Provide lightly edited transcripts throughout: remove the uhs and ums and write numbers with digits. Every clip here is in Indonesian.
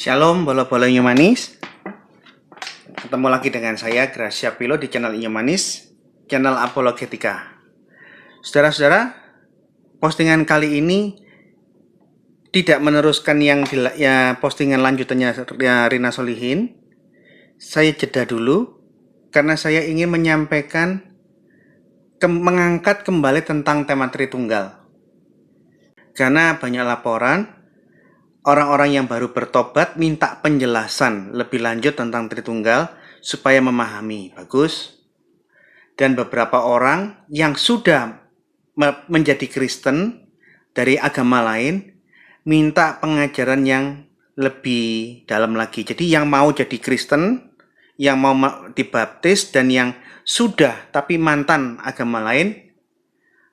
Shalom, bola-bola Inyo Manis. Ketemu lagi dengan saya, Gracia Pilo, di channel Inyo Manis, channel Apologetika. Saudara-saudara, postingan kali ini tidak meneruskan yang postingan lanjutannya Rina Solihin. Saya jeda dulu, karena saya ingin menyampaikan, mengangkat kembali tentang tema Tritunggal. Karena banyak laporan, orang-orang yang baru bertobat minta penjelasan lebih lanjut tentang Tritunggal supaya memahami. Bagus. Dan beberapa orang yang sudah menjadi Kristen dari agama lain minta pengajaran yang lebih dalam lagi. Jadi yang mau jadi Kristen, yang mau dibaptis, dan yang sudah tapi mantan agama lain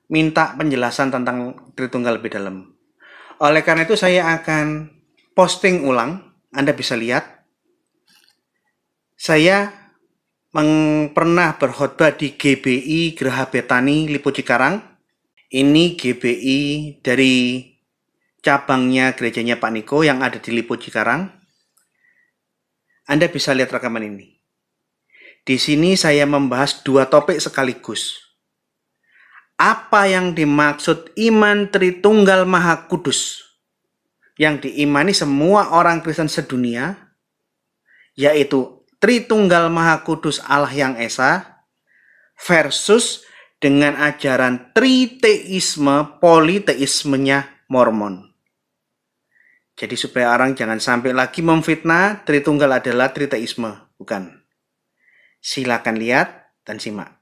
minta penjelasan tentang Tritunggal lebih dalam. Oleh karena itu saya akan posting ulang, Anda bisa lihat. Saya pernah berkhotbah di GBI Geraha Betani Lipo Cikarang. Ini GBI dari cabangnya gerejanya Pak Niko yang ada di Lipo Cikarang. Anda bisa lihat rekaman ini. Di sini saya membahas dua topik sekaligus. Apa yang dimaksud iman Tritunggal Maha Kudus yang diimani semua orang Kristen sedunia, yaitu Tritunggal Maha Kudus Allah yang Esa versus dengan ajaran triteisme, politeismenya Mormon. Jadi supaya orang jangan sampai lagi memfitnah Tritunggal adalah triteisme, bukan. Silakan lihat dan simak.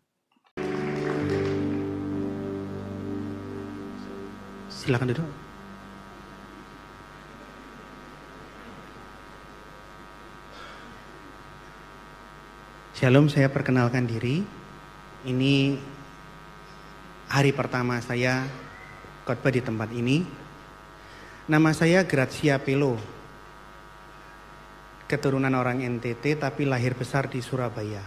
Silakan duduk. Shalom, saya perkenalkan diri. Ini hari pertama saya khotbah di tempat ini. Nama saya Gracia Pilo. Keturunan orang NTT tapi lahir besar di Surabaya.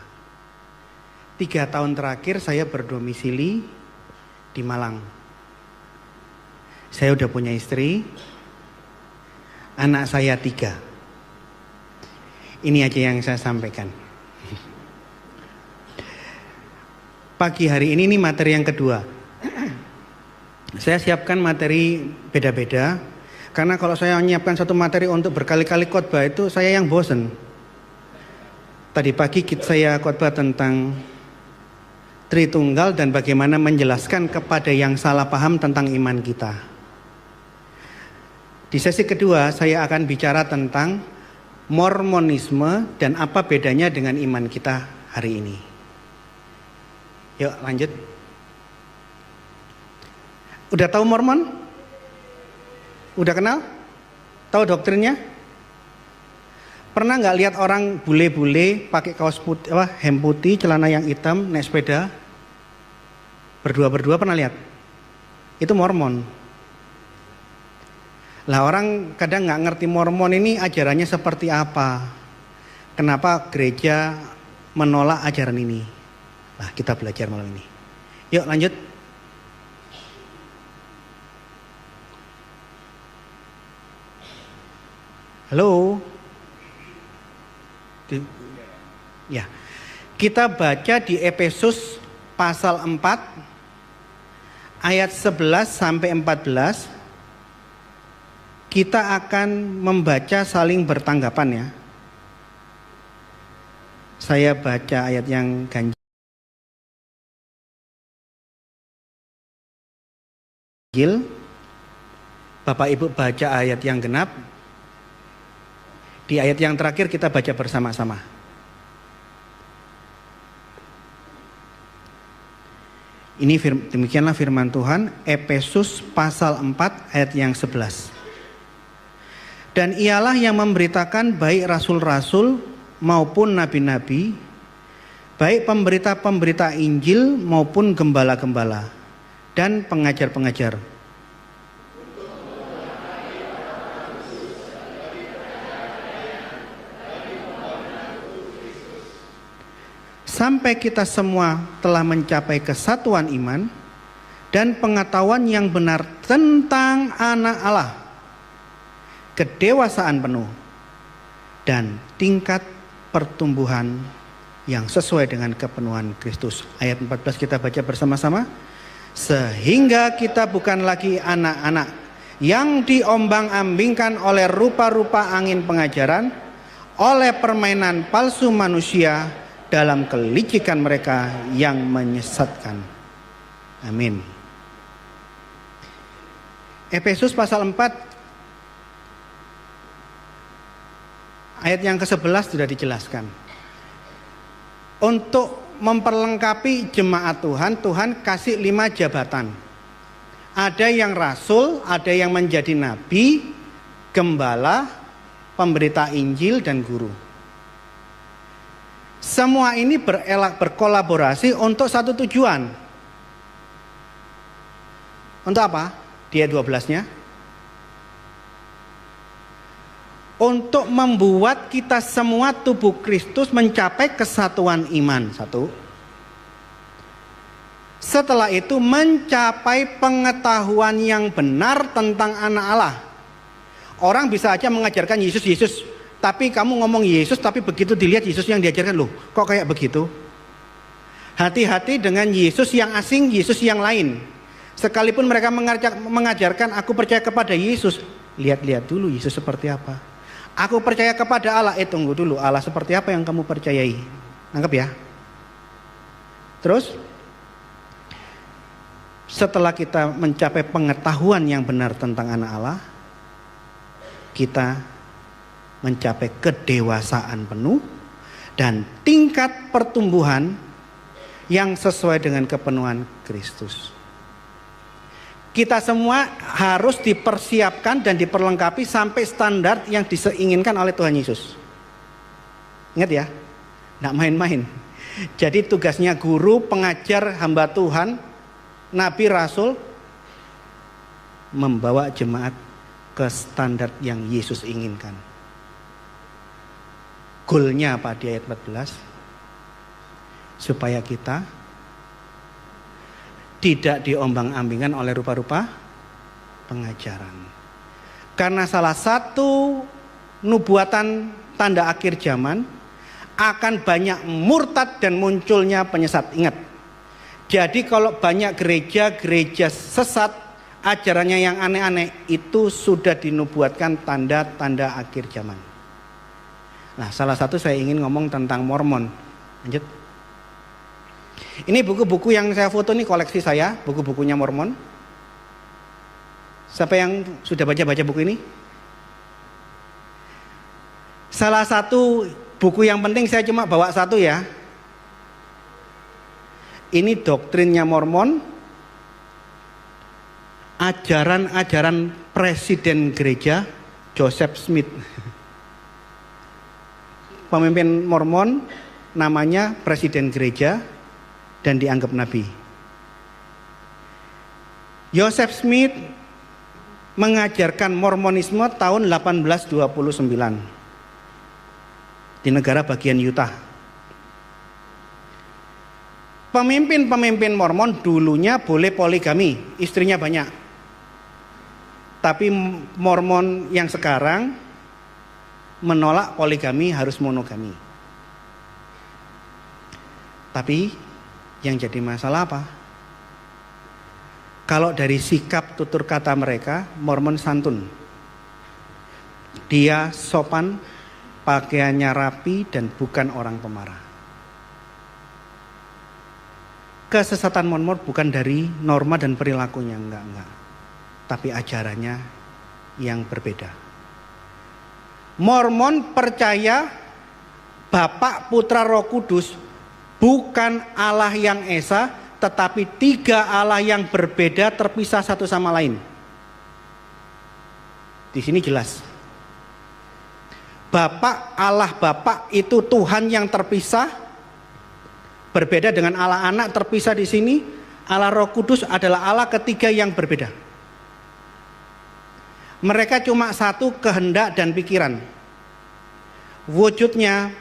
3 tahun terakhir saya berdomisili di Malang. Saya udah punya istri, anak saya 3. Ini aja yang saya sampaikan. Pagi hari ini materi yang kedua. Saya siapkan materi beda-beda, karena kalau saya menyiapkan satu materi untuk berkali-kali khotbah itu saya yang bosen. Tadi pagi saya khotbah tentang Tritunggal dan bagaimana menjelaskan kepada yang salah paham tentang iman kita. Di sesi kedua saya akan bicara tentang Mormonisme dan apa bedanya dengan iman kita hari ini. Yuk lanjut. Udah tahu Mormon? Udah kenal? Tahu doktrinnya? Pernah nggak lihat orang bule-bule pakai kaos putih, hem putih, celana yang hitam, naik sepeda? Berdua-berdua pernah lihat? Itu Mormon. Lah orang kadang nggak ngerti Mormon ini ajarannya seperti apa. Kenapa gereja menolak ajaran ini? Nah kita belajar malam ini. Yuk lanjut. Halo. Ya. Kita baca di Efesus pasal 4 ayat 11 sampai 14. Kita akan membaca saling bertanggapan ya. Saya baca ayat yang ganjil. Bapak Ibu baca ayat yang genap. Di ayat yang terakhir kita baca bersama-sama. Ini demikianlah firman Tuhan, Efesus pasal 4 ayat yang 11. Dan ialah yang memberitakan baik rasul-rasul maupun nabi-nabi, baik pemberita-pemberita Injil maupun gembala-gembala dan pengajar-pengajar. Sampai kita semua telah mencapai kesatuan iman dan pengetahuan yang benar tentang anak Allah, kedewasaan penuh, dan tingkat pertumbuhan yang sesuai dengan kepenuhan Kristus. Ayat 14 kita baca bersama-sama. Sehingga kita bukan lagi anak-anak yang diombang-ambingkan oleh rupa-rupa angin pengajaran, oleh permainan palsu manusia dalam kelicikan mereka yang menyesatkan. Amin. Efesus pasal 4 ayat yang ke-11 sudah dijelaskan. Untuk memperlengkapi jemaat Tuhan, Tuhan kasih 5 jabatan. Ada yang rasul, ada yang menjadi nabi, gembala, pemberita Injil, dan guru. Semua ini berkolaborasi untuk satu tujuan. Untuk apa? Di ayat 12-nya. Untuk membuat kita semua tubuh Kristus mencapai kesatuan iman. 1. Setelah itu mencapai pengetahuan yang benar tentang anak Allah. Orang bisa aja mengajarkan Yesus, tapi kamu ngomong Yesus, tapi begitu dilihat Yesus yang diajarkan, loh kok kayak begitu? Hati-hati dengan Yesus yang asing, Yesus yang lain. Sekalipun mereka mengajarkan aku percaya kepada Yesus, lihat-lihat dulu Yesus seperti apa. Aku percaya kepada Allah, tunggu dulu, Allah seperti apa yang kamu percayai? Nangkep ya? Terus setelah kita mencapai pengetahuan yang benar tentang anak Allah, kita mencapai kedewasaan penuh dan tingkat pertumbuhan yang sesuai dengan kepenuhan Kristus. Kita semua harus dipersiapkan dan diperlengkapi sampai standar yang diinginkan oleh Tuhan Yesus. Ingat ya, tidak main-main. Jadi tugasnya guru, pengajar, hamba Tuhan, nabi, rasul, membawa jemaat ke standar yang Yesus inginkan. Goalnya apa di ayat 14? Supaya kita tidak diombang-ambingkan oleh rupa-rupa pengajaran. Karena salah satu nubuatan tanda akhir zaman akan banyak murtad dan munculnya penyesat. Ingat. Jadi kalau banyak gereja-gereja sesat, ajarannya yang aneh-aneh, itu sudah dinubuatkan tanda-tanda akhir zaman. Nah, salah satu saya ingin ngomong tentang Mormon. Lanjut. Ini buku-buku yang saya foto, nih koleksi saya, buku-bukunya Mormon. Siapa yang sudah baca-baca buku ini? Salah satu buku yang penting, saya cuma bawa satu ya. Ini doktrinnya Mormon, ajaran-ajaran presiden gereja Joseph Smith. Pemimpin Mormon namanya presiden gereja dan dianggap nabi. Joseph Smith mengajarkan Mormonisme tahun 1829 di negara bagian Utah. Pemimpin-pemimpin Mormon dulunya boleh poligami, istrinya banyak. Tapi Mormon yang sekarang menolak poligami, harus monogami. Tapi yang jadi masalah apa? Kalau dari sikap tutur kata mereka, Mormon santun. Dia sopan, pakaiannya rapi, dan bukan orang pemarah. Kesesatan Mormon bukan dari norma dan perilakunya, enggak. Tapi ajarannya yang berbeda. Mormon percaya Bapa, Putra, Roh Kudus bukan Allah yang esa, tetapi 3 Allah yang berbeda, terpisah satu sama lain. Di sini jelas. Bapa, Allah Bapa itu Tuhan yang terpisah, berbeda dengan Allah Anak terpisah di sini. Allah Roh Kudus adalah Allah ketiga yang berbeda. Mereka cuma satu kehendak dan pikiran. Wujudnya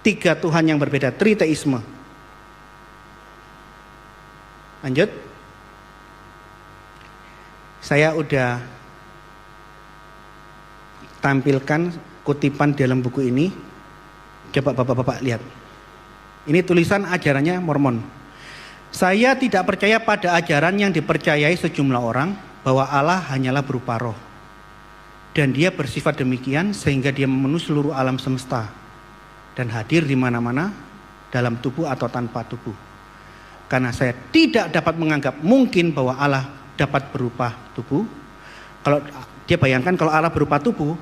3 Tuhan yang berbeda, triteisme. Lanjut. Saya udah tampilkan kutipan dalam buku ini. Coba Bapak-bapak lihat. Ini tulisan ajarannya Mormon. Saya tidak percaya pada ajaran yang dipercayai sejumlah orang bahwa Allah hanyalah berupa roh. Dan dia bersifat demikian sehingga dia memenuhi seluruh alam semesta dan hadir di mana-mana dalam tubuh atau tanpa tubuh. Karena saya tidak dapat menganggap mungkin bahwa Allah dapat berupa tubuh. Kalau dia bayangkan kalau Allah berupa tubuh,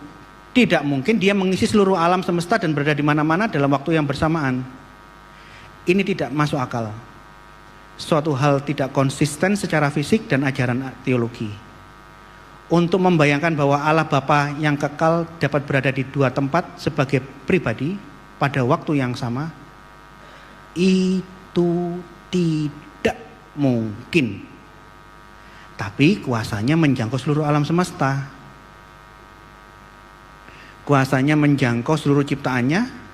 tidak mungkin dia mengisi seluruh alam semesta dan berada di mana-mana dalam waktu yang bersamaan. Ini tidak masuk akal. Suatu hal tidak konsisten secara fisik dan ajaran teologi. Untuk membayangkan bahwa Allah Bapa yang kekal dapat berada di dua tempat sebagai pribadi pada waktu yang sama, itu tidak mungkin. Tapi kuasanya menjangkau seluruh alam semesta. Kuasanya menjangkau seluruh ciptaannya.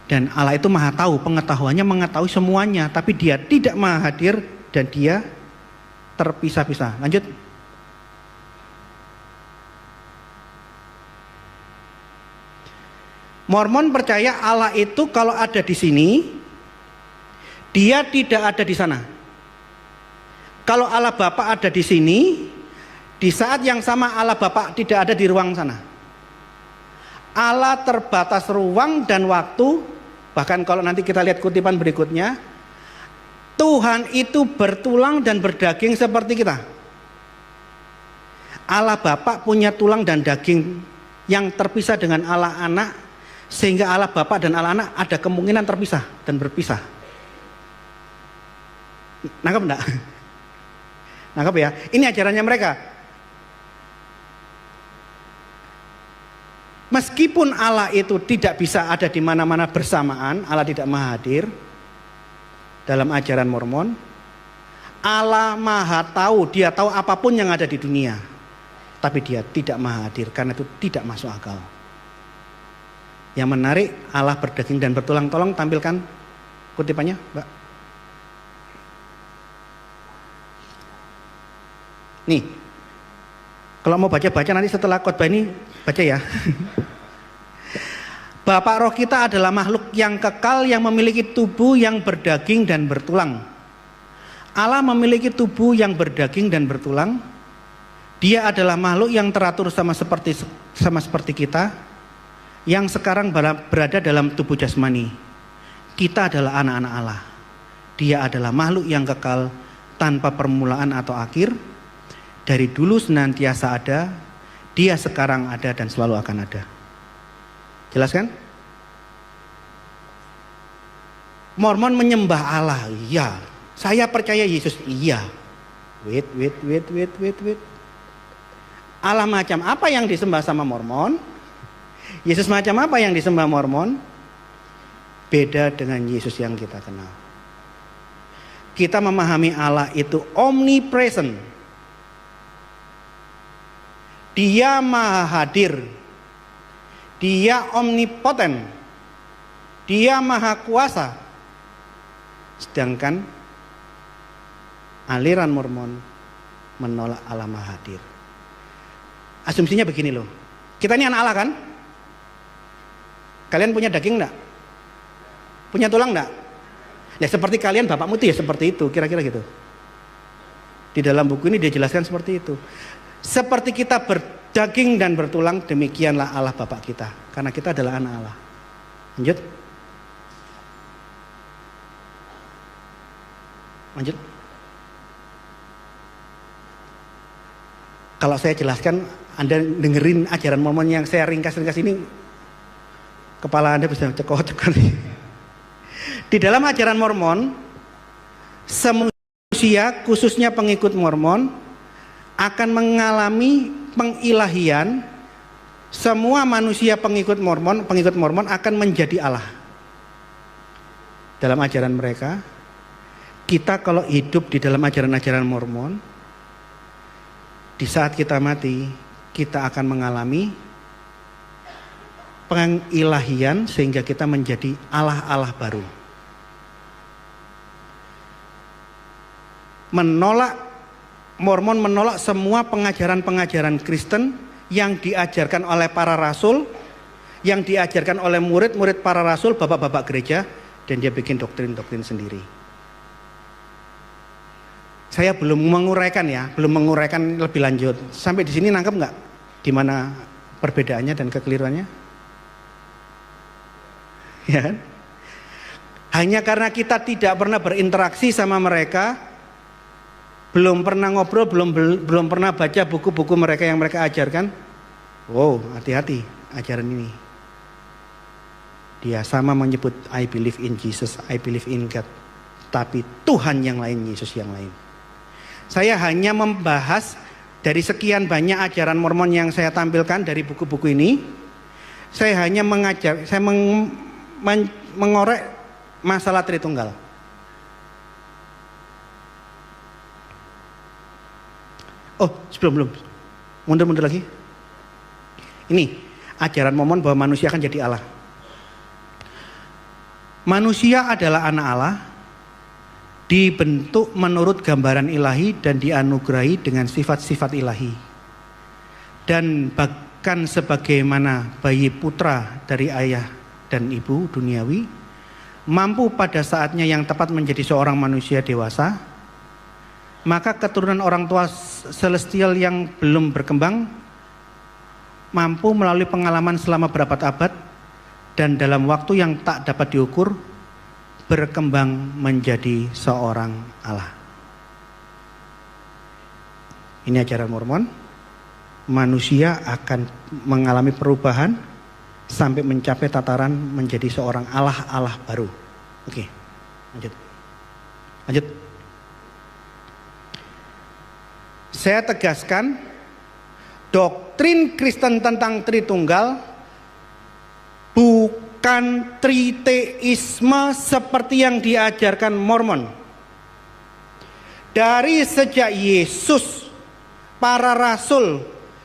Dan Allah itu maha tahu, pengetahuannya mengetahui semuanya. Tapi dia tidak maha hadir dan dia terpisah-pisah. Lanjut. Mormon percaya Allah itu kalau ada di sini, dia tidak ada di sana. Kalau Allah Bapa ada di sini, di saat yang sama Allah Bapa tidak ada di ruang sana. Allah terbatas ruang dan waktu. Bahkan kalau nanti kita lihat kutipan berikutnya, Tuhan itu bertulang dan berdaging seperti kita. Allah Bapa punya tulang dan daging yang terpisah dengan Allah Anak, sehingga Allah Bapa dan Allah Anak ada kemungkinan terpisah dan berpisah. Nangkep enggak? Nangkep ya? Ini ajarannya mereka. Meskipun Allah itu tidak bisa ada di mana-mana bersamaan, Allah tidak maha hadir. Dalam ajaran Mormon, Allah maha tahu, dia tahu apapun yang ada di dunia. Tapi dia tidak maha hadir, karena itu tidak masuk akal. Yang menarik, Allah berdaging dan bertulang. Tolong tampilkan kutipannya, Mbak. Nih, kalau mau baca-baca nanti setelah khotbah ini baca ya. Bapak roh kita adalah makhluk yang kekal yang memiliki tubuh yang berdaging dan bertulang. Allah memiliki tubuh yang berdaging dan bertulang. Dia adalah makhluk yang teratur sama seperti kita, yang sekarang berada dalam tubuh jasmani. Kita adalah anak-anak Allah. Dia adalah makhluk yang kekal tanpa permulaan atau akhir. Dari dulu senantiasa ada, dia sekarang ada dan selalu akan ada. Jelas kan? Mormon menyembah Allah, iya. Saya percaya Yesus, iya. Wait. Allah macam apa yang disembah sama Mormon? Yesus macam apa yang disembah Mormon? Beda dengan Yesus yang kita kenal. Kita memahami Allah itu omnipresent. Dia maha hadir. Dia omnipoten. Dia maha kuasa. Sedangkan aliran Mormon menolak Allah maha hadir. Asumsinya begini loh. Kita ini anak Allah kan? Kalian punya daging enggak? Punya tulang enggak? Ya seperti kalian, bapakmu itu ya seperti itu, kira-kira gitu. Di dalam buku ini dia jelaskan seperti itu. Seperti kita berdaging dan bertulang, demikianlah Allah Bapa kita. Karena kita adalah anak Allah. Lanjut. Kalau saya jelaskan, Anda dengerin ajaran Mormon yang saya ringkas-ringkas ini, kepala Anda bisa cekot-cekot. Di dalam ajaran Mormon, semua manusia, khususnya pengikut Mormon, akan mengalami pengilahian. Semua manusia pengikut Mormon akan menjadi Allah. Dalam ajaran mereka, kita kalau hidup di dalam ajaran-ajaran Mormon, di saat kita mati, kita akan mengalami pengilahian sehingga kita menjadi Allah-Allah baru. Mormon menolak semua pengajaran-pengajaran Kristen yang diajarkan oleh para rasul yang diajarkan oleh murid-murid para rasul, bapak-bapak gereja, dan dia bikin doktrin-doktrin sendiri. Saya belum menguraikan lebih lanjut. Sampai di sini nangkep nggak? Di mana perbedaannya dan kekeliruannya? Ya kan? Hanya karena kita tidak pernah berinteraksi sama mereka, belum pernah ngobrol, belum pernah baca buku-buku mereka yang mereka ajarkan. Wow, hati-hati ajaran ini. Dia sama menyebut I believe in Jesus, I believe in God, tapi Tuhan yang lain, Yesus yang lain. Saya hanya membahas dari sekian banyak ajaran Mormon yang saya tampilkan dari buku-buku ini. Saya hanya mengorek masalah Tritunggal. Oh, belum. Mundur lagi. Ini ajaran Mormon bahwa manusia akan jadi Allah. Manusia adalah anak Allah, dibentuk menurut gambaran ilahi dan dianugerahi dengan sifat-sifat ilahi. Dan bahkan sebagaimana bayi putra dari ayah dan ibu duniawi, mampu pada saatnya yang tepat menjadi seorang manusia dewasa, maka keturunan orang tua celestial yang belum berkembang mampu melalui pengalaman selama berabad-abad dan dalam waktu yang tak dapat diukur berkembang menjadi seorang Allah. Ini ajaran Mormon. Manusia akan mengalami perubahan sampai mencapai tataran menjadi seorang Allah baru. Oke, lanjut. Saya tegaskan, doktrin Kristen tentang Tritunggal bukan triteisme seperti yang diajarkan Mormon. Dari sejak Yesus, para rasul,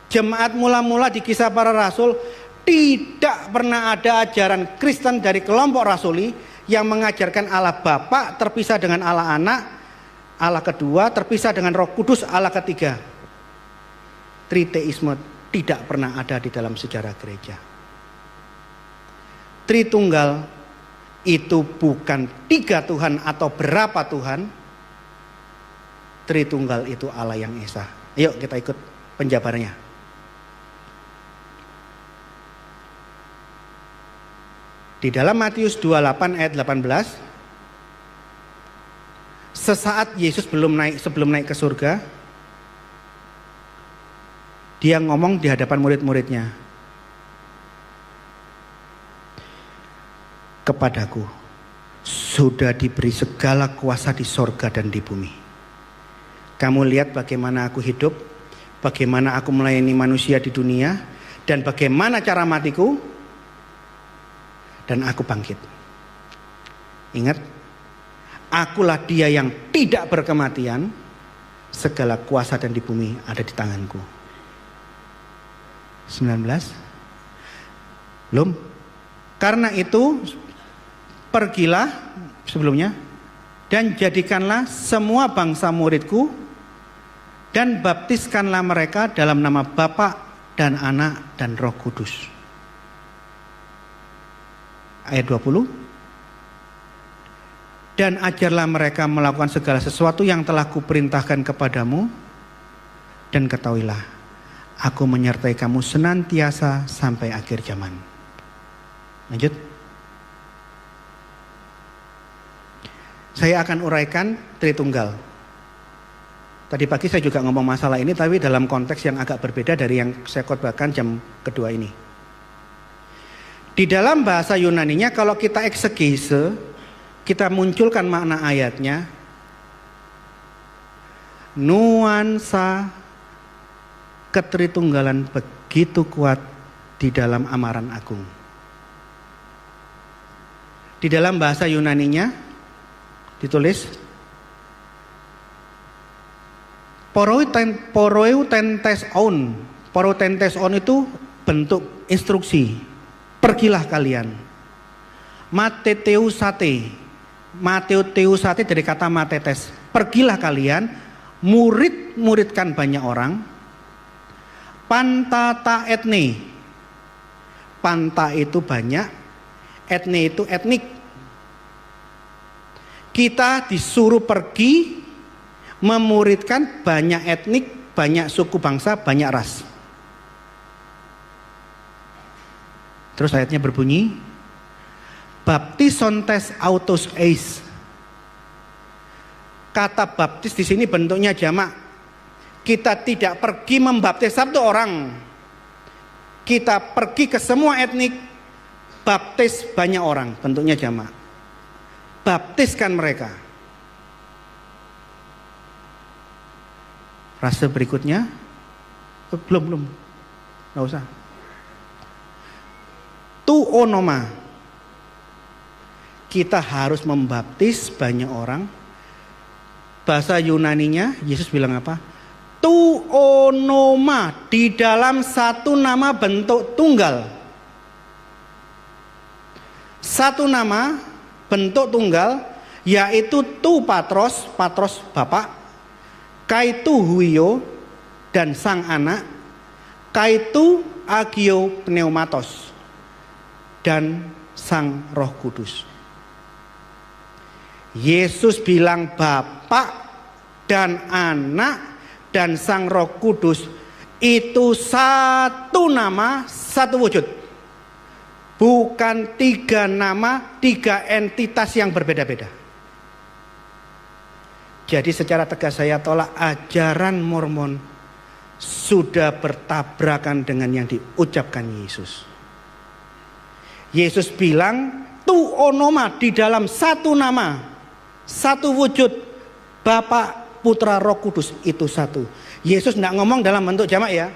jemaat mula-mula di Kisah Para Rasul, tidak pernah ada ajaran Kristen dari kelompok rasuli yang mengajarkan Allah Bapa terpisah dengan Allah Anak, Allah kedua terpisah dengan Roh Kudus, Allah ketiga. Triteisme tidak pernah ada di dalam sejarah gereja. Tritunggal itu bukan 3 Tuhan atau berapa Tuhan. Tritunggal itu Allah yang Esa. Ayo kita ikut penjabarannya. Di dalam Matius 28 ayat 18, sesaat Yesus sebelum naik ke surga, dia ngomong di hadapan murid-muridnya, kepadaku sudah diberi segala kuasa di sorga dan di bumi. Kamu lihat bagaimana aku hidup, bagaimana aku melayani manusia di dunia, dan bagaimana cara matiku, dan aku bangkit. Ingat, akulah dia yang tidak berkematian, segala kuasa dan di bumi ada di tanganku. 19. Belum. Karena itu pergilah sebelumnya dan jadikanlah semua bangsa muridku dan baptiskanlah mereka dalam nama Bapa dan Anak dan Roh Kudus. Ayat 20. Dan ajarlah mereka melakukan segala sesuatu yang telah kuperintahkan kepadamu, dan ketahuilah, aku menyertai kamu senantiasa sampai akhir zaman. Lanjut. Saya akan uraikan Tritunggal. Tadi pagi saya juga ngomong masalah ini, tapi dalam konteks yang agak berbeda dari yang saya khotbahkan jam kedua ini. Di dalam bahasa Yunaninya, kalau kita eksegese, kita munculkan makna ayatnya, nuansa ketritunggalan begitu kuat di dalam amaran agung. Di dalam bahasa Yunaninya ditulis poroeutenteson. Poroeutenteson itu bentuk instruksi. Pergilah kalian. Mateteusate. Mateteusate dari kata matetes. Pergilah kalian, murid-muridkan banyak orang. Pantata etne. panta itu banyak, etne itu etnik. Kita disuruh pergi memuridkan banyak etnik, banyak suku bangsa, banyak ras. Terus ayatnya berbunyi, baptisontes autos eis. Kata baptis di sini bentuknya jamak. Kita tidak pergi membaptis satu orang. Kita pergi ke semua etnik, baptis banyak orang, bentuknya jamak. Baptiskan mereka. Frase berikutnya, belum, nggak usah. Tu onoma. Kita harus membaptis banyak orang. Bahasa Yunaninya, Yesus bilang apa? Tu onoma, di dalam satu nama bentuk tunggal. Satu nama bentuk tunggal, yaitu tu patros, patros bapak, kaitu huio dan sang anak, kaitu agio pneumatos dan sang Roh Kudus. Yesus bilang bapak dan anak dan sang Roh Kudus itu satu nama, satu wujud. Bukan tiga nama, tiga entitas yang berbeda-beda. Jadi secara tegas saya tolak ajaran Mormon sudah bertabrakan dengan yang diucapkan Yesus. Yesus bilang tu onoma, di dalam satu nama, satu wujud, Bapa, Putra, Roh Kudus itu satu. Yesus tidak ngomong dalam bentuk jamak ya.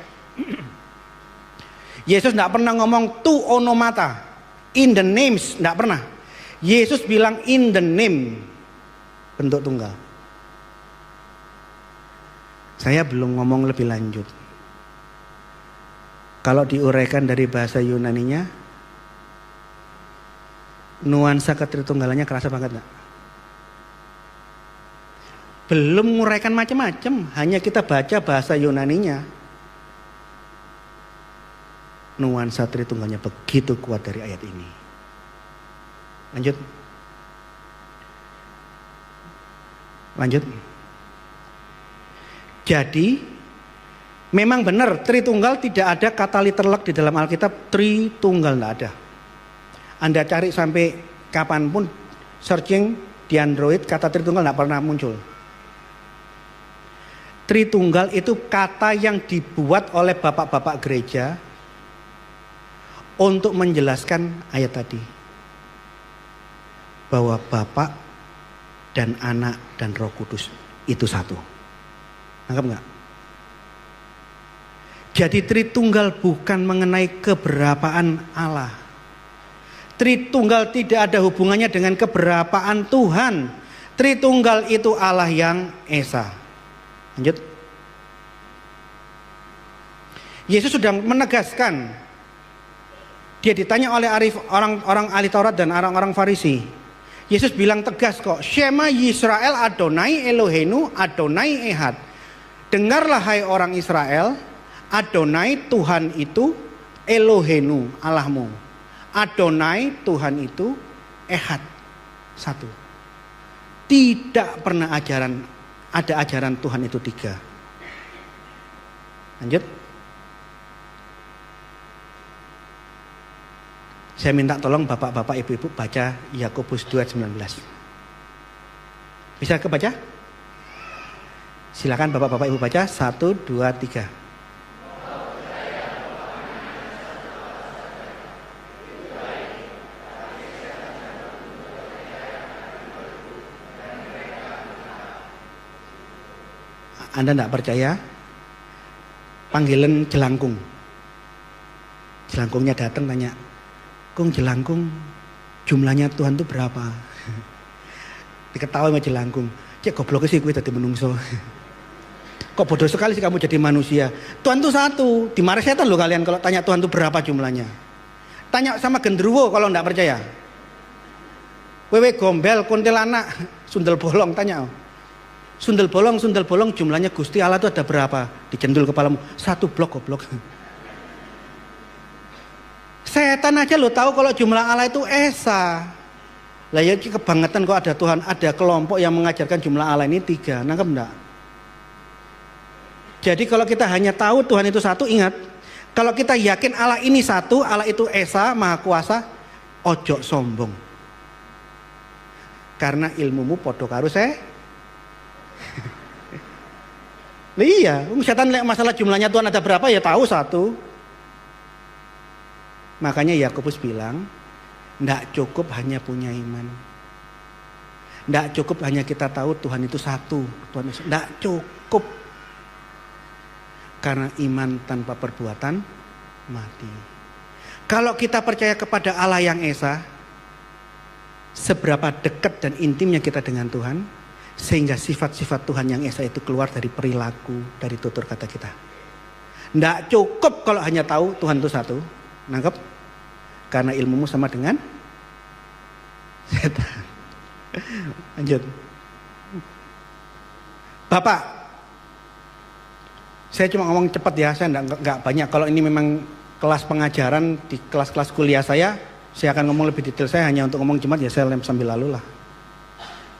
Yesus tidak pernah ngomong tu onomata, in the names, tidak pernah. Yesus bilang in the name, bentuk tunggal. Saya belum ngomong lebih lanjut. Kalau diuraikan dari bahasa Yunaninya, nuansa ketritunggalannya kerasa banget enggak? Belum menguraikan macam-macam, hanya kita baca bahasa Yunaninya. Nuansa Tritunggalnya begitu kuat dari ayat ini. Lanjut. Jadi memang benar Tritunggal tidak ada kata literlek di dalam Alkitab. Tritunggal tidak ada. Anda cari sampai kapanpun, searching di Android, kata Tritunggal tidak pernah muncul. Tritunggal itu kata yang dibuat oleh bapak-bapak gereja untuk menjelaskan ayat tadi. Bahwa Bapa dan Anak dan Roh Kudus itu satu. Nangkap nggak? Jadi Tritunggal bukan mengenai keberapaan Allah. Tritunggal tidak ada hubungannya dengan keberapaan Tuhan. Tritunggal itu Allah yang Esa. Lanjut. Yesus sudah menegaskan. Dia ditanya oleh orang ahli Taurat dan orang-orang Farisi. Yesus bilang tegas kok, Shema Yisrael Adonai Eloheinu Adonai Ehad. Dengarlah hai orang Israel, Adonai Tuhan itu Eloheinu Allahmu. Adonai Tuhan itu Ehad, satu. Tidak pernah ada ajaran Tuhan itu tiga. Lanjut. Saya minta tolong bapak-bapak, ibu-ibu baca Yakobus 2:19. Bisa kebaca? Silakan bapak-bapak ibu baca. 1, 2, 3. Anda tidak percaya? Panggilan jelangkung. Jelangkungnya datang tanya, Kung jelangkung jumlahnya Tuhan itu berapa? Diketahui sama jelangkung. Cek goblok sih gue tadi menungso. Kok bodoh sekali sih kamu jadi manusia. Tuhan itu satu. Dimarahi setan loh kalian kalau tanya Tuhan itu berapa jumlahnya. Tanya sama genderuwo kalau tidak percaya. Wewe gombel, kuntilanak, sundel bolong, tanya. Sundel bolong jumlahnya Gusti Allah itu ada berapa? Dijendul kepalamu. 1 blok goblok. Setan aja lo tahu kalau jumlah Allah itu esa. Lah ya kebangetan kok ada Tuhan, ada kelompok yang mengajarkan jumlah Allah ini 3. Nangkep enggak? Jadi kalau kita hanya tahu Tuhan itu satu, ingat, kalau kita yakin Allah ini satu, Allah itu esa, maha kuasa, ojo sombong. Karena ilmumu podo karo iya, setan masalah jumlahnya Tuhan ada berapa ya tahu satu. Makanya Yakobus bilang, ndak cukup hanya punya iman. Ndak cukup hanya kita tahu Tuhan itu satu. Tuhan itu ndak cukup. Karena iman tanpa perbuatan mati. Kalau kita percaya kepada Allah yang esa, seberapa dekat dan intimnya kita dengan Tuhan, sehingga sifat-sifat Tuhan yang esa itu keluar dari perilaku, dari tutur kata kita. Nggak cukup kalau hanya tahu Tuhan itu satu. Nangkep? Karena ilmumu sama dengan setan. Lanjut. Bapak, saya cuma ngomong cepat ya, saya nggak banyak. Kalau ini memang kelas pengajaran di kelas-kelas kuliah saya akan ngomong lebih detail. Saya hanya untuk ngomong cepat ya, saya lem sambil lalu lah.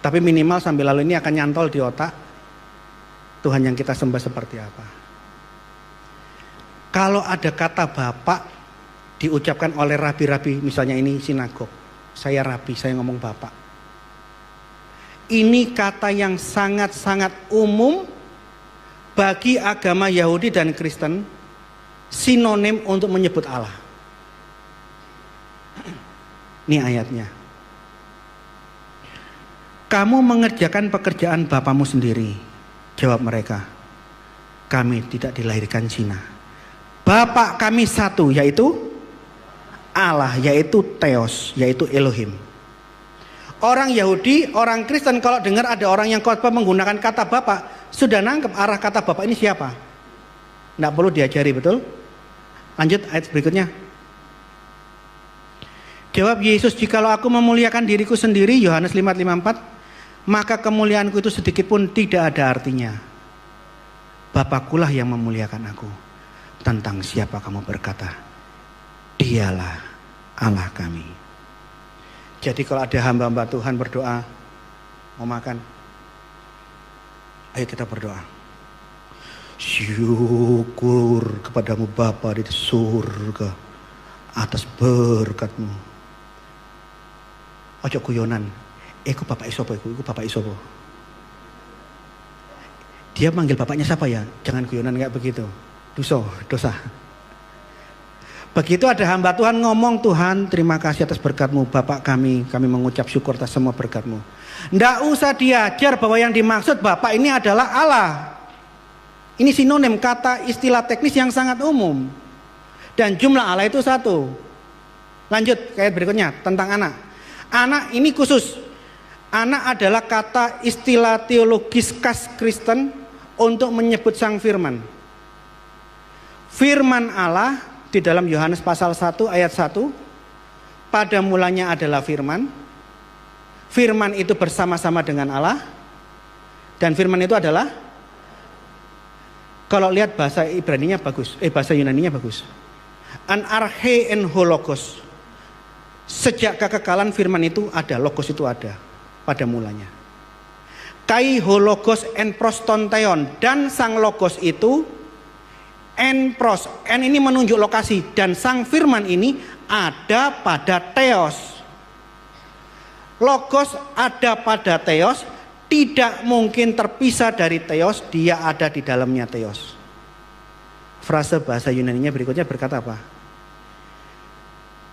Tapi minimal sambil lalu ini akan nyantol di otak Tuhan yang kita sembah seperti apa. Kalau ada kata Bapak diucapkan oleh rabi-rabi, misalnya ini sinagog, saya rabi, saya ngomong Bapak. Ini kata yang sangat-sangat umum bagi agama Yahudi dan Kristen, sinonim untuk menyebut Allah. Ini ayatnya. Kamu mengerjakan pekerjaan bapamu sendiri. Jawab mereka, kami tidak dilahirkan zina. Bapak kami satu, yaitu Allah, yaitu Theos, yaitu Elohim. Orang Yahudi, orang Kristen kalau dengar ada orang yang khotbah menggunakan kata Bapak, sudah nangkep arah kata Bapak ini siapa. Nggak perlu diajari, betul? Lanjut ayat berikutnya. Jawab Yesus, jikalau aku memuliakan diriku sendiri, Yohanes 5:54, maka kemuliaanku itu sedikit pun tidak ada artinya. Bapakkulah yang memuliakan aku. Tentang siapa kamu berkata, Dialah Allah kami. Jadi kalau ada hamba-hamba Tuhan berdoa, mau makan, ayo kita berdoa. Syukur kepadamu Bapa di surga atas berkat-Mu. Ojo kuyonan. Iku Bapak isopo, iku Bapak isopo. Dia manggil bapaknya siapa ya? Jangan kuyonan kayak begitu. Dosa. Begitu ada hamba Tuhan ngomong, Tuhan terima kasih atas berkat-Mu Bapak kami mengucap syukur atas semua berkat-Mu. Nggak usah diajar bahwa yang dimaksud Bapak ini adalah Allah. Ini sinonim, kata istilah teknis yang sangat umum. Dan jumlah Allah itu satu. Lanjut ke ayat berikutnya tentang anak. Anak ini khusus. Anak adalah kata istilah teologis khas Kristen untuk menyebut Sang Firman. Firman Allah di dalam Yohanes pasal 1 ayat 1, pada mulanya adalah firman. Firman itu bersama-sama dengan Allah. Dan firman itu adalah, kalau lihat bahasa Ibraninya bagus, bahasa Yunaninya bagus. An arche en hologos. Sejak kekekalan firman itu ada, logos itu ada pada mulanya. Kai hologos en prostonteon, dan sang logos itu en pros, en ini menunjuk lokasi, dan sang firman ini ada pada Theos. Logos ada pada Theos, tidak mungkin terpisah dari Theos, dia ada di dalamnya Theos. Frase bahasa Yunaninya berikutnya berkata apa?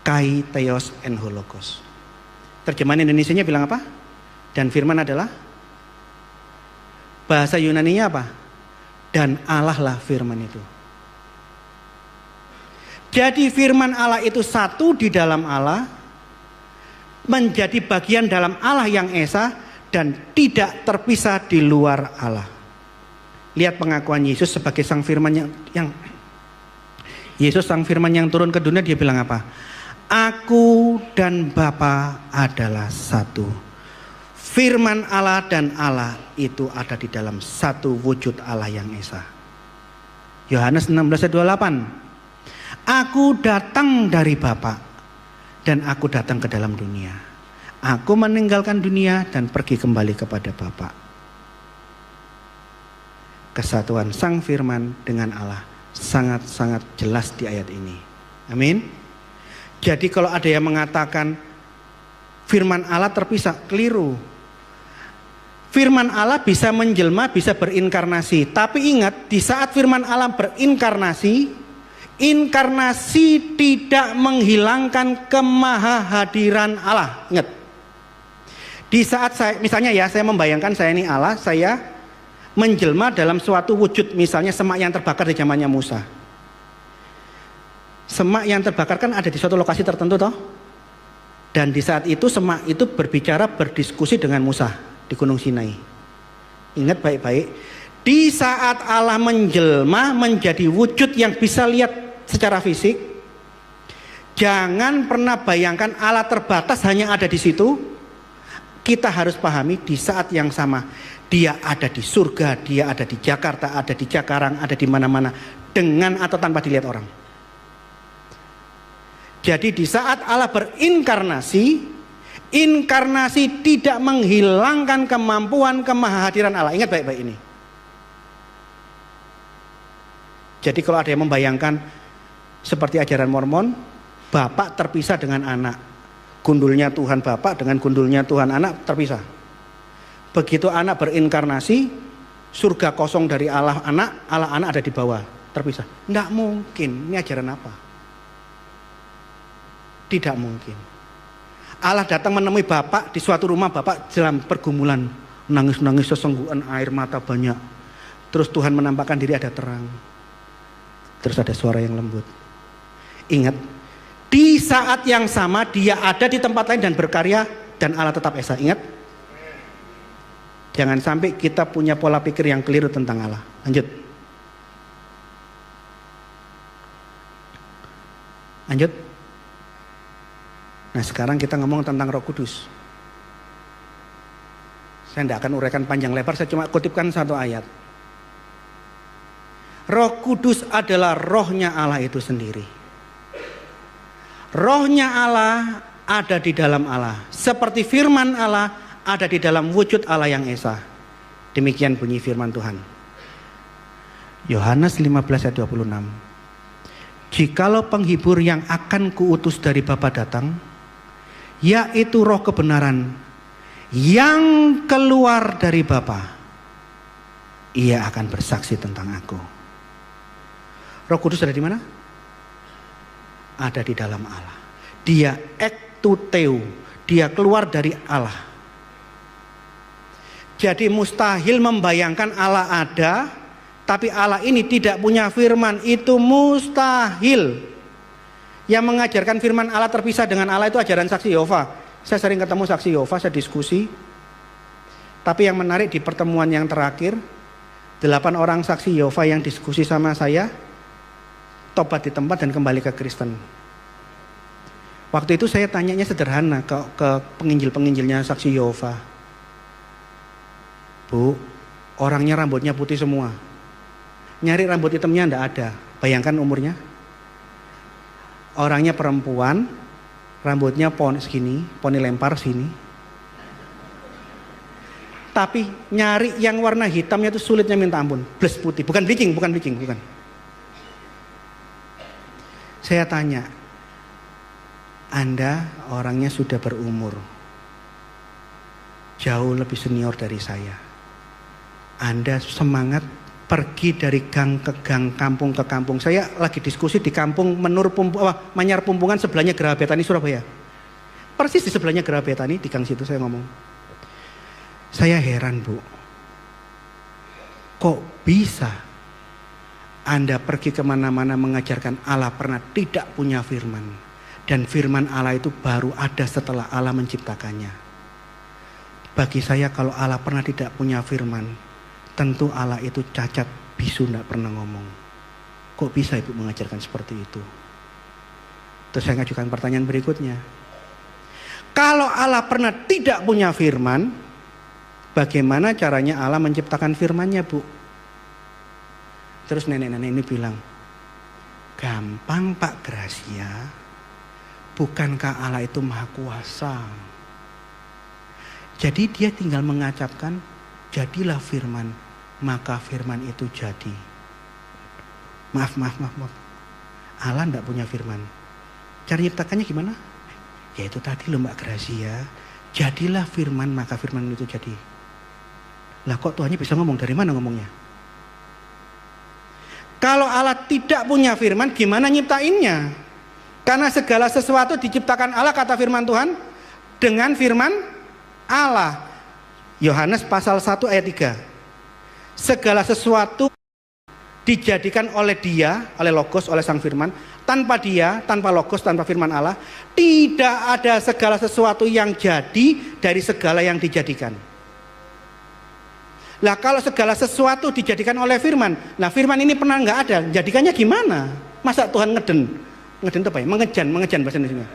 Kai Theos en hologos. Terjemahan Indonesianya bilang apa? Dan firman adalah, bahasa Yunaninya apa? Dan Allah lah firman itu. Jadi firman Allah itu satu di dalam Allah, menjadi bagian dalam Allah yang esa, dan tidak terpisah di luar Allah. Lihat pengakuan Yesus sebagai sang firman yang Yesus sang firman yang turun ke dunia, dia bilang apa? Aku dan Bapa adalah satu. Firman Allah dan Allah itu ada di dalam satu wujud Allah yang esa. Yohanes 16:28. Aku datang dari Bapa dan aku datang ke dalam dunia. Aku meninggalkan dunia dan pergi kembali kepada Bapa. Kesatuan Sang Firman dengan Allah sangat-sangat jelas di ayat ini. Amin. Jadi kalau ada yang mengatakan firman Allah terpisah, keliru. Firman Allah bisa menjelma, bisa berinkarnasi. Tapi ingat, di saat firman Allah berinkarnasi, inkarnasi tidak menghilangkan kemahahadiran Allah. Ingat. Di saat saya, misalnya ya, saya membayangkan saya ini Allah, saya menjelma dalam suatu wujud, misalnya semak yang terbakar di zamannya Musa. Semak yang terbakar kan ada di suatu lokasi tertentu toh. Dan di saat itu semak itu berbicara, berdiskusi dengan Musa di Gunung Sinai. Ingat baik-baik, di saat Allah menjelma menjadi wujud yang bisa lihat secara fisik, jangan pernah bayangkan Allah terbatas hanya ada di situ. Kita harus pahami di saat yang sama Dia ada di surga, Dia ada di Jakarta, ada di Jakarang, ada di mana-mana, dengan atau tanpa dilihat orang. Jadi di saat Allah berinkarnasi, inkarnasi tidak menghilangkan kemampuan kemahahadiran Allah. Ingat baik-baik ini. Jadi kalau ada yang membayangkan seperti ajaran Mormon, Bapak terpisah dengan anak. Gundulnya Tuhan Bapak dengan gundulnya Tuhan Anak terpisah. Begitu anak berinkarnasi, surga kosong dari Allah Anak ada di bawah, terpisah. Tidak mungkin, ini ajaran apa? Tidak mungkin. Allah datang menemui Bapak di suatu rumah, Bapak dalam pergumulan, nangis-nangis sesenggukan, air mata banyak. Terus Tuhan menampakkan diri, ada terang. Terus ada suara yang lembut. Ingat, di saat yang sama Dia ada di tempat lain dan berkarya, dan Allah tetap esa. Ingat, jangan sampai kita punya pola pikir yang keliru tentang Allah. Lanjut. Lanjut. Nah sekarang kita ngomong tentang Roh Kudus. Saya tidak akan uraikan panjang lebar, saya cuma kutipkan satu ayat. Roh Kudus adalah rohnya Allah itu sendiri. Rohnya Allah ada di dalam Allah. Seperti firman Allah ada di dalam wujud Allah yang esa. Demikian bunyi firman Tuhan. Yohanes 15 ayat 26. Jikalau penghibur yang akan kuutus dari Bapa datang, yaitu roh kebenaran yang keluar dari Bapa, ia akan bersaksi tentang aku. Roh Kudus ada di mana? Ada di dalam Allah. Dia ektuteu, dia keluar dari Allah. Jadi mustahil membayangkan Allah ada, tapi Allah ini tidak punya firman, itu mustahil. Yang mengajarkan firman Allah terpisah dengan Allah itu ajaran Saksi Yehova. Saya sering ketemu Saksi Yehova, saya diskusi. Tapi yang menarik di pertemuan yang terakhir, 8 orang Saksi Yehova yang diskusi sama saya tobat di tempat dan kembali ke Kristen. Waktu itu saya tanyanya sederhana ke penginjil-penginjilnya Saksi Yehova. Bu, orangnya rambutnya putih semua. Nyari rambut hitamnya enggak ada. Bayangkan umurnya. Orangnya perempuan, rambutnya poni segini, poni lempar sini. Tapi nyari yang warna hitamnya itu sulitnya minta ampun. Bles putih, bukan bleaching. Saya tanya, Anda orangnya sudah berumur, jauh lebih senior dari saya. Anda semangat pergi dari gang ke gang, kampung ke kampung. Saya lagi diskusi di kampung Manyar Pumpungan, sebelahnya Geraha Betani Surabaya. Persis di sebelahnya Geraha Betani, di gang situ saya ngomong. Saya heran, Bu. Kok bisa Anda pergi kemana-mana mengajarkan Allah pernah tidak punya firman. Dan firman Allah itu baru ada setelah Allah menciptakannya. Bagi saya kalau Allah pernah tidak punya firman, tentu Allah itu cacat, bisu, tidak pernah ngomong. Kok bisa Ibu mengajarkan seperti itu? Terus saya ngajukan pertanyaan berikutnya. Kalau Allah pernah tidak punya firman, bagaimana caranya Allah menciptakan firman-Nya, Bu? Terus nenek-nenek ini bilang, Gampang Pak Gracia. Bukankah Allah itu maha kuasa? Jadi dia tinggal mengacapkan, jadilah firman, maka firman itu jadi. Maaf. Allah tidak punya firman. Cara nyiptakannya gimana? Ya itu tadi loh Mbak Gracia. Jadilah firman, maka firman itu jadi. Lah kok Tuhannya bisa ngomong? Dari mana ngomongnya? Kalau Allah tidak punya firman, gimana nyiptainnya? Karena segala sesuatu diciptakan Allah, kata firman Tuhan, dengan firman Allah. Yohanes pasal 1 ayat 3. Segala sesuatu dijadikan oleh dia, oleh Logos, oleh Sang Firman. Tanpa dia, tanpa Logos, tanpa firman Allah, tidak ada segala sesuatu yang jadi dari segala yang dijadikan. Lah kalau segala sesuatu dijadikan oleh firman, nah firman ini pernah nggak ada, jadikannya gimana? Masa Tuhan ngeden itu apa ya? Mengejan bahasa Indonesia.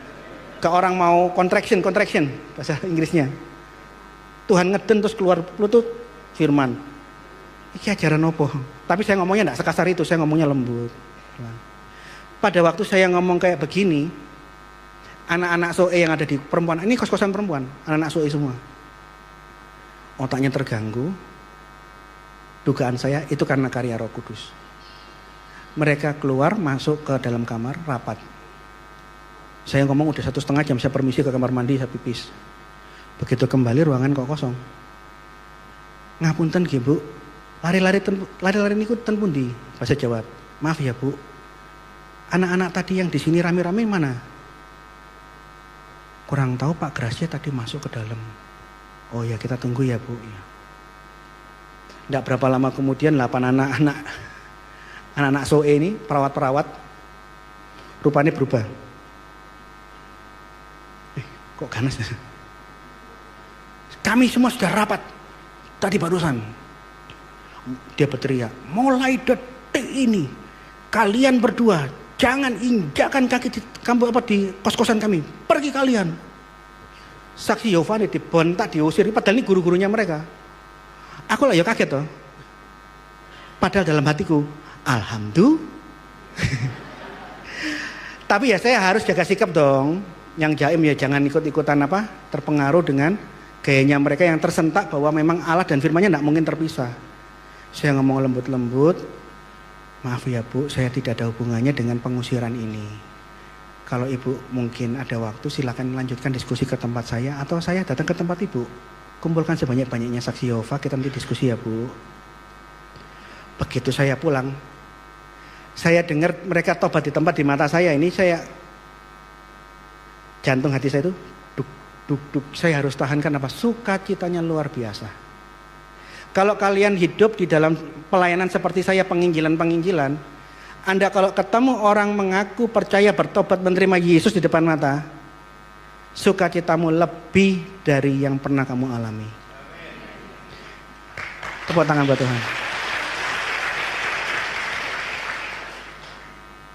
Ke orang mau contraction bahasa Inggrisnya. Tuhan ngeden terus keluar pelutut firman. Ini ajaran apa? Tapi saya ngomongnya enggak sekasar itu, saya ngomongnya lembut. Pada waktu saya ngomong kayak begini, anak-anak SOE yang ada di perempuan, ini kos-kosan perempuan, anak-anak SOE semua. Otaknya terganggu. Dugaan saya itu karena karya Roh Kudus. Mereka keluar masuk ke dalam kamar rapat. Saya ngomong udah 1,5 jam, saya permisi ke kamar mandi, saya pipis. Begitu kembali ruangan kok kosong. Ngapunten nggih Bu, lari-lari niku ten pundi? Bahasa Jawa. Maaf ya Bu, anak-anak tadi yang di sini rame-rame mana? Kurang tahu Pak Gracia tadi masuk ke dalam. Oh ya kita tunggu ya Bu. Tidak berapa lama kemudian 8 anak-anak SOE ini, perawat-perawat, rupanya berubah. Kok ganas ya? Kami semua sudah rapat tadi barusan. Dia berteriak, mulai detik ini kalian berdua jangan injakkan kaki di kos-kosan kami. Pergi kalian. Saksi Yehova dibentak, diusir, padahal ini guru-gurunya mereka. Aku lah ya kaget toh. Padahal dalam hatiku, alhamdulillah. Tapi ya saya harus jaga sikap dong. Yang jaim ya jangan ikut-ikutan terpengaruh dengan gayanya mereka yang tersentak bahwa memang Allah dan firman-Nya tidak mungkin terpisah. Saya ngomong lembut-lembut, maaf ya Bu, saya tidak ada hubungannya dengan pengusiran ini. Kalau Ibu mungkin ada waktu silakan lanjutkan diskusi ke tempat saya atau saya datang ke tempat Ibu. Kumpulkan sebanyak-banyaknya saksi Yehova, kita nanti diskusi ya Bu. Begitu saya pulang, saya dengar mereka tobat di tempat di mata saya ini, jantung hati saya itu duk, saya harus tahankan sukacitanya luar biasa. Kalau kalian hidup di dalam pelayanan seperti saya, penginjilan, Anda kalau ketemu orang mengaku percaya bertobat menerima Yesus di depan mata, sukacitamu lebih dari yang pernah kamu alami. Tepuk tangan buat Tuhan.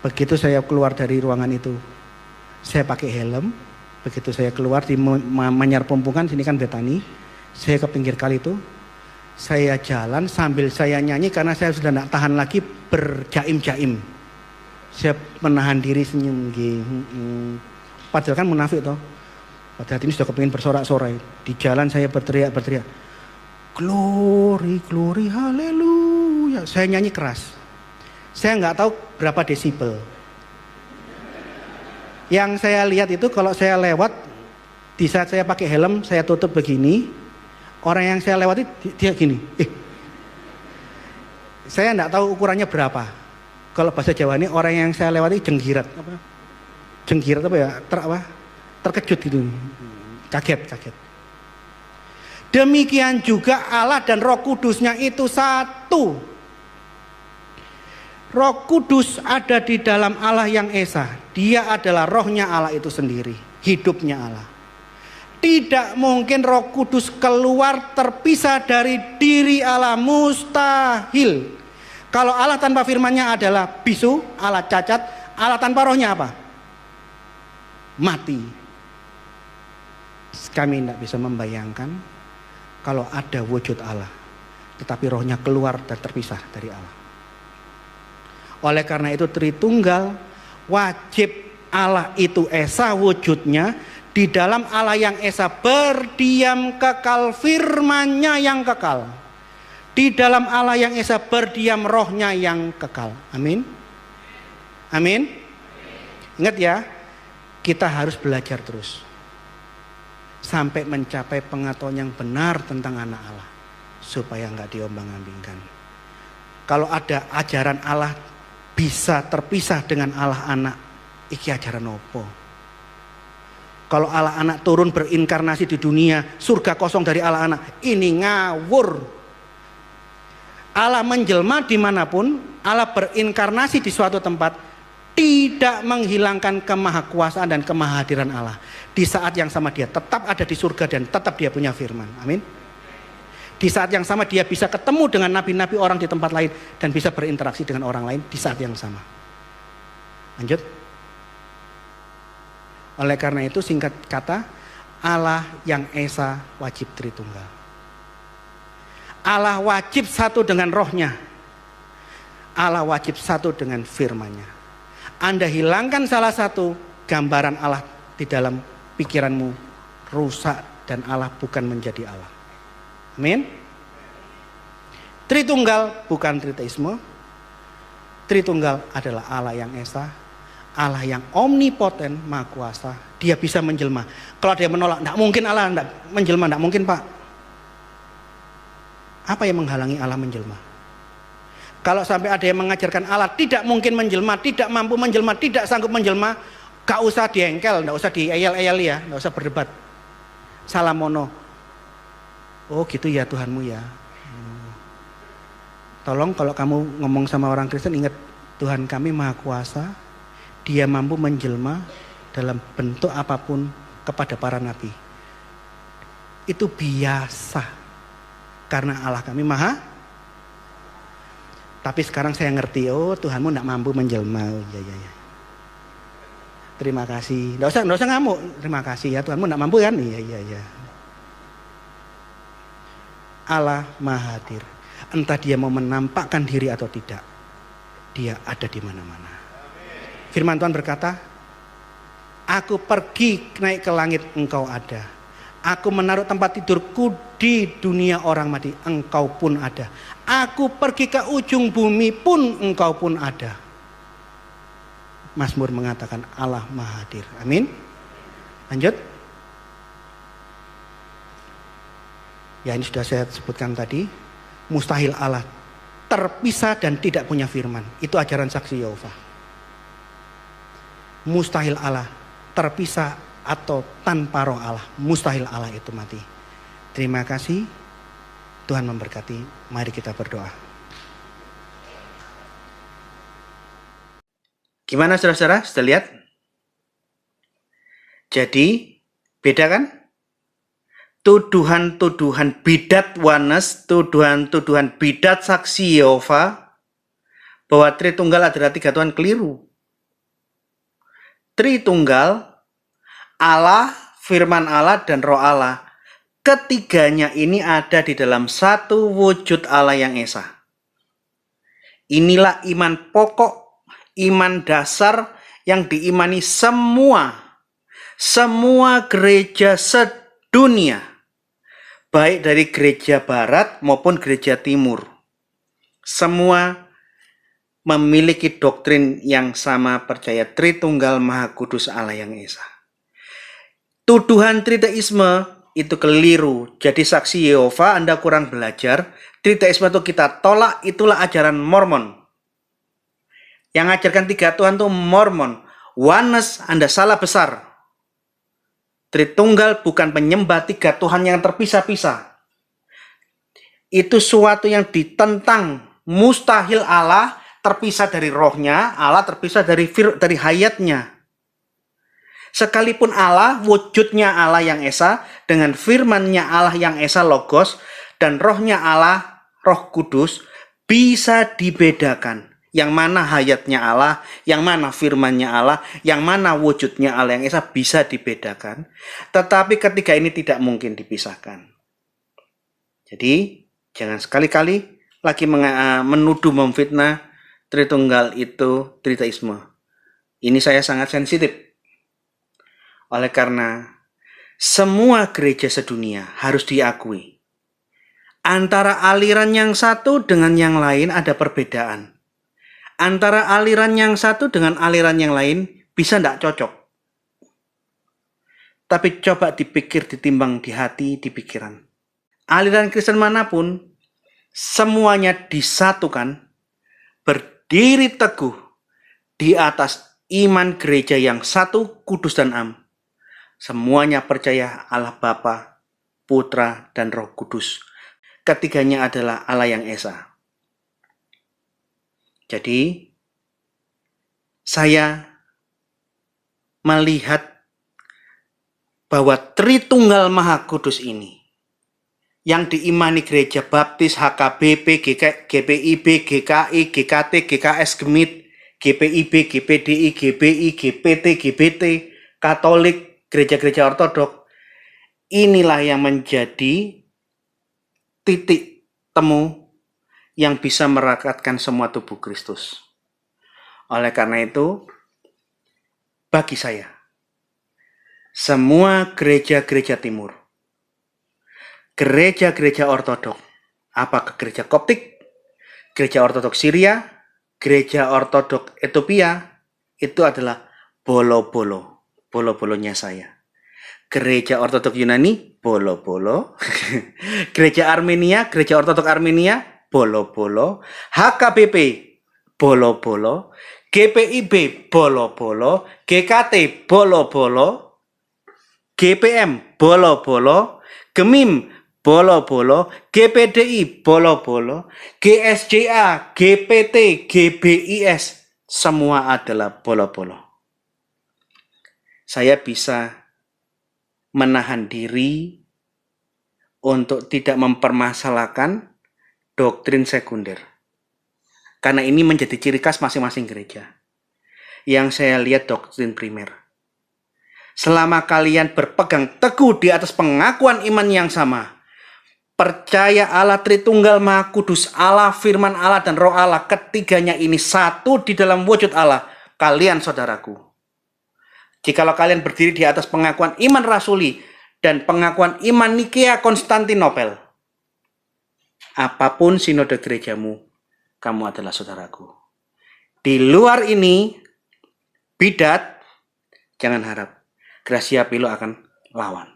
Begitu saya keluar dari ruangan itu, saya pakai helm. Begitu saya keluar di Manyar Pompungan, sini kan Betani, saya ke pinggir kali itu, saya jalan sambil saya nyanyi karena saya sudah tidak tahan lagi berjaim-jaim. Saya menahan diri senyum. Padahal kan munafik toh. Padahal ini sudah kepingin bersorak-sorai. Di jalan saya berteriak, glory, glory, haleluya. Saya nyanyi keras. Saya nggak tahu berapa desibel. Yang saya lihat itu kalau saya lewat, di saat saya pakai helm, saya tutup begini, orang yang saya lewati dia gini. Saya nggak tahu ukurannya berapa. Kalau bahasa Jawa ini orang yang saya lewati jenggirat apa ya? Terkejut gitu, kaget. Demikian juga Allah dan Roh Kudusnya itu satu. Roh Kudus ada di dalam Allah yang Esa. Dia adalah rohnya Allah itu sendiri, hidupnya Allah. Tidak mungkin Roh Kudus keluar terpisah dari diri Allah, mustahil. Kalau Allah tanpa firman-Nya adalah bisu, Allah cacat, Allah tanpa rohnya apa? Mati. Kami tidak bisa membayangkan kalau ada wujud Allah, tetapi rohnya keluar dan terpisah dari Allah. Oleh karena itu Tritunggal, wajib Allah itu esa wujudnya, di dalam Allah yang esa berdiam kekal firman-Nya yang kekal. Di dalam Allah yang esa berdiam rohnya yang kekal. Amin. Amin. Ingat ya, kita harus belajar terus sampai mencapai pengetahuan yang benar tentang anak Allah, supaya nggak diombang-ambingkan. Kalau ada ajaran Allah bisa terpisah dengan Allah anak, iki ajaran opo? Kalau Allah anak turun berinkarnasi di dunia, surga kosong dari Allah anak, ini ngawur. Allah menjelma dimanapun, Allah berinkarnasi di suatu tempat, tidak menghilangkan kemahakuasaan dan kemahadiran Allah. Di saat yang sama dia tetap ada di surga dan tetap dia punya firman. Amin. Di saat yang sama dia bisa ketemu dengan nabi-nabi orang di tempat lain dan bisa berinteraksi dengan orang lain di saat yang sama. Lanjut. Oleh karena itu singkat kata, Allah yang esa wajib Tritunggal. Allah wajib satu dengan rohnya. Allah wajib satu dengan firman-Nya. Anda hilangkan salah satu, gambaran Allah di dalam pikiranmu rusak dan Allah bukan menjadi Allah. Amin. Tritunggal bukan triteisme. Tritunggal adalah Allah yang esa, Allah yang omnipoten, maha kuasa. Dia bisa menjelma. Kalau dia menolak, tidak mungkin Allah tidak menjelma, tidak mungkin Pak. Apa yang menghalangi Allah menjelma? Kalau sampai ada yang mengajarkan Allah tidak mungkin menjelma, tidak mampu menjelma, tidak sanggup menjelma, gak usah diengkel, tidak usah dieyel-eyel ya, tidak usah berdebat. Salamono. Oh gitu ya Tuhanmu ya. Tolong kalau kamu ngomong sama orang Kristen, ingat Tuhan kami maha kuasa. Dia mampu menjelma dalam bentuk apapun kepada para nabi. Itu biasa. Karena Allah kami maha. Tapi sekarang saya ngerti, oh Tuhanmu tidak mampu menjelma. Oh, ya. Terima kasih. Nggak usah ngamuk. Terima kasih ya Tuhanmu tidak mampu kan? Iya. Allah maha hadir. Entah dia mau menampakkan diri atau tidak, dia ada di mana-mana. Firman Tuhan berkata, aku pergi naik ke langit, engkau ada. Aku menaruh tempat tidurku di dunia orang mati, engkau pun ada. Aku pergi ke ujung bumi pun, engkau pun ada. Mazmur mengatakan Allah maha hadir. Amin. Lanjut. Ya ini sudah saya sebutkan tadi. Mustahil Allah terpisah dan tidak punya firman. Itu ajaran saksi Yehova. Mustahil Allah terpisah atau tanpa roh Allah. Mustahil Allah itu mati. Terima kasih. Tuhan memberkati. Mari kita berdoa. Gimana saudara-saudara? Sudah lihat? Jadi beda kan? Tuduhan-tuduhan bidat Wanes, tuduhan-tuduhan bidat saksi Yehova bahwa Tritunggal adalah tiga Tuhan keliru. Tritunggal, Allah, firman Allah, dan roh Allah. Ketiganya ini ada di dalam satu wujud Allah yang esa. Inilah iman pokok, iman dasar yang diimani semua gereja sedunia. Baik dari gereja barat maupun gereja timur. Semua memiliki doktrin yang sama, percaya Tritunggal Maha Kudus Allah yang esa. Tuduhan triteisme itu keliru. Jadi saksi Yehova Anda kurang belajar. Triteisme itu kita tolak, itulah ajaran Mormon. Yang ajarkan tiga Tuhan itu Mormon. Wanes Anda salah besar. Tritunggal bukan penyembah tiga Tuhan yang terpisah-pisah. Itu suatu yang ditentang. Mustahil Allah terpisah dari rohnya, Allah terpisah dari hayatnya. Sekalipun Allah, wujudnya Allah yang esa, dengan firman-Nya Allah yang esa logos, dan rohnya Allah, Roh Kudus, bisa dibedakan. Yang mana hayatnya Allah, yang mana firman-Nya Allah, yang mana wujudnya Allah yang esa bisa dibedakan. Tetapi ketika ini tidak mungkin dipisahkan. Jadi jangan sekali-kali lagi menuduh, memfitnah Tritunggal itu triteisme. Ini saya sangat sensitif. Oleh karena semua gereja sedunia harus diakui. Antara aliran yang satu dengan yang lain ada perbedaan. Antara aliran yang satu dengan aliran yang lain bisa tidak cocok. Tapi coba dipikir, ditimbang di hati, di pikiran. Aliran Kristen manapun, semuanya disatukan, berdiri teguh di atas iman gereja yang satu, kudus dan am. Semuanya percaya Allah Bapa, Putra, dan Roh Kudus. Ketiganya adalah Allah yang Esa. Jadi, saya melihat bahwa Tritunggal Maha Kudus ini yang diimani gereja baptis, HKBP, GPIB, GKI, GKT, GKS, Gemit, GPIB, GPDI, GBI, GPT, GBT, Katolik, gereja-gereja ortodok, inilah yang menjadi titik temu yang bisa merakatkan semua tubuh Kristus. Oleh karena itu, bagi saya, semua gereja-gereja timur, gereja-gereja ortodok, apakah gereja Koptik, gereja ortodok Syria, gereja ortodok Ethiopia, itu adalah bolo-bolonya saya. Gereja ortodok Yunani, bolo-bolo. Gereja Armenia, gereja ortodok Armenia, bolo-bolo. HKBP, bolo-bolo. GPIB, bolo-bolo. GKT, bolo-bolo. GPM, bolo-bolo. Gemim, bolo-bolo. GPDI, bolo-bolo. GSJA, GPT, GBIS, semua adalah bolo-bolo. Saya bisa menahan diri untuk tidak mempermasalahkan doktrin sekunder. Karena ini menjadi ciri khas masing-masing gereja. Yang saya lihat doktrin primer. Selama kalian berpegang teguh di atas pengakuan iman yang sama, percaya Allah Tritunggal Maha Kudus, Allah, firman Allah, dan Roh Allah, ketiganya ini satu di dalam wujud Allah, kalian saudaraku. Jikalau kalian berdiri di atas pengakuan iman rasuli dan pengakuan iman Nikea Konstantinopel, apapun sinode gerejamu, kamu adalah saudaraku. Di luar ini, bidat, jangan harap Gracia Pilo akan lawan.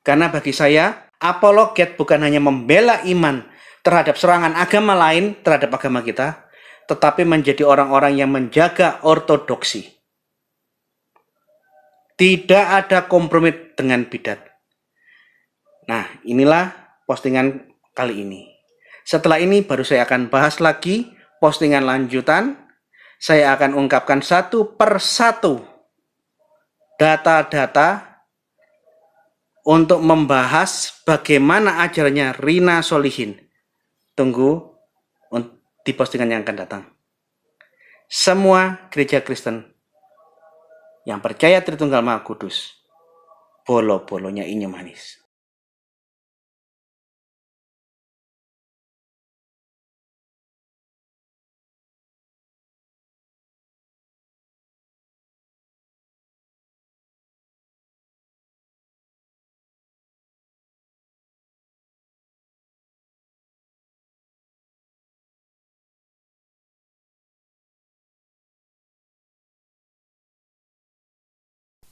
Karena bagi saya, apologet bukan hanya membela iman terhadap serangan agama lain terhadap agama kita, tetapi menjadi orang-orang yang menjaga ortodoksi. Tidak ada kompromi dengan bidat. Nah, inilah postingan kali ini. Setelah ini baru saya akan bahas lagi postingan lanjutan. Saya akan ungkapkan satu persatu data-data untuk membahas bagaimana ajarannya Rina Solihin. Tunggu di postingan yang akan datang. Semua gereja Kristen yang percaya Tritunggal Maha Kudus, bolo-bolonya Inyo Manis.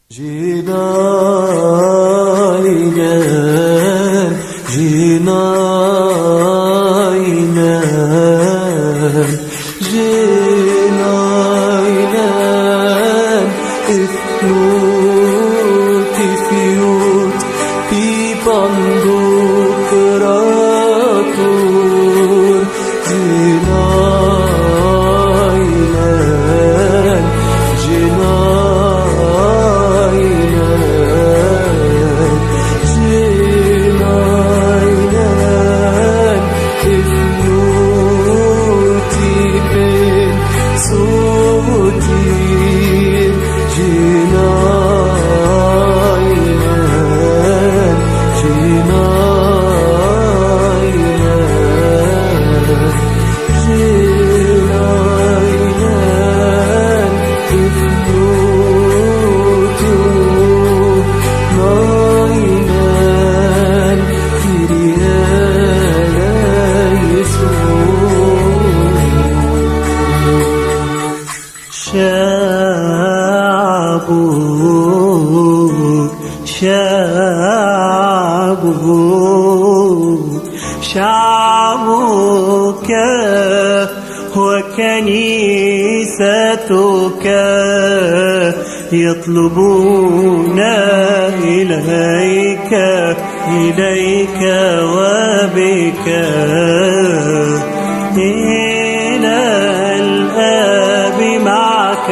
Cinaynen, cinaynen, cinaynen, ifyut, ifyut, pipanduk keratur, cinaynen, cinaynen, Cina شعبك وكنيستك يطلبون إليك وبك إلى الآب معك